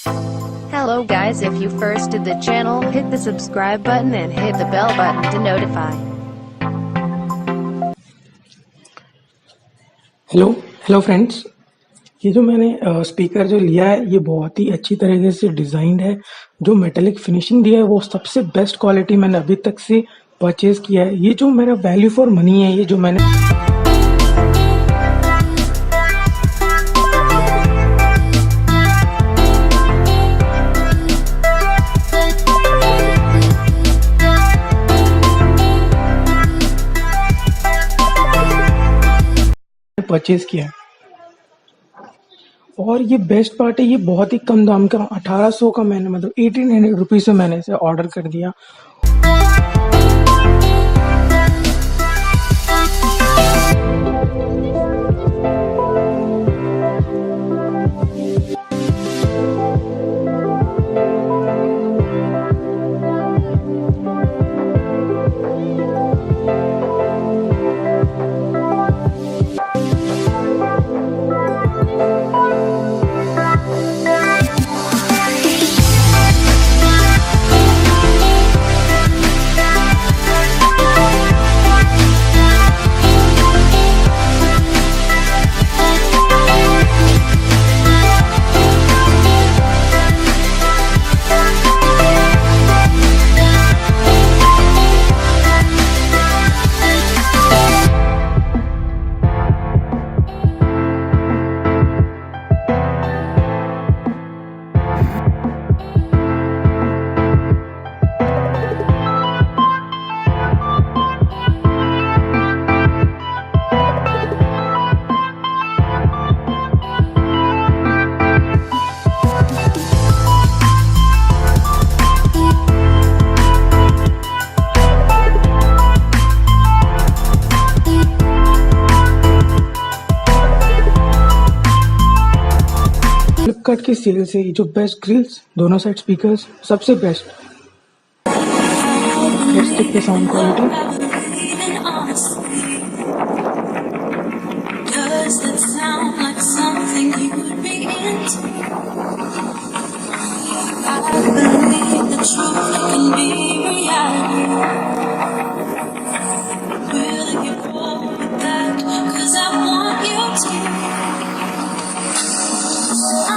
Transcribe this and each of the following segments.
Hello guys, if you first to the channel, hit the subscribe button and hit the bell button to notify. Hello friends, ये जो मैंने speaker जो लिया है ये बहुत ही अच्छी तरीके से डिज़ाइंड है। जो मेटेलिक फिनिशिंग दिया है वो सबसे बेस्ट क्वालिटी मैंने अभी तक से परचेज किया है। ये जो मेरा वैल्यू फॉर मनी है, ये जो मैंने परचेज किया है। और ये बेस्ट पार्ट है, ये बहुत ही कम दाम का 1800 का मैंने मतलब 1800 रुपीज़ से मैंने इसे ऑर्डर कर दिया। फ्लिपकार्ट की सेल से जो बेस्ट ग्रिल्स, दोनों साइड स्पीकर्स सबसे best. Let's check the sound quality.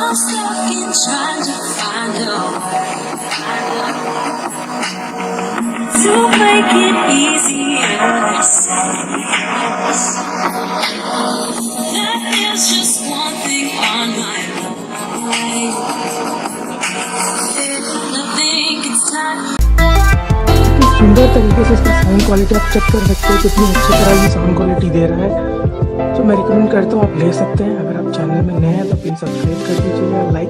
I'm stuck in trying to find a way to make it easier to say yes. That is just one thing on my mind. I think it's time. सुंदर तरीके से इसका sound quality आप check कर सकते हो, कितनी अच्छी तरह ये साउंड क्वालिटी दे रहा है। तो मैं रिकमेंड करता हूँ आप ले सकते हैं। अगर आप चैनल में नए हैं तो प्लीज़ सब्सक्राइब कर दीजिएगा, लाइक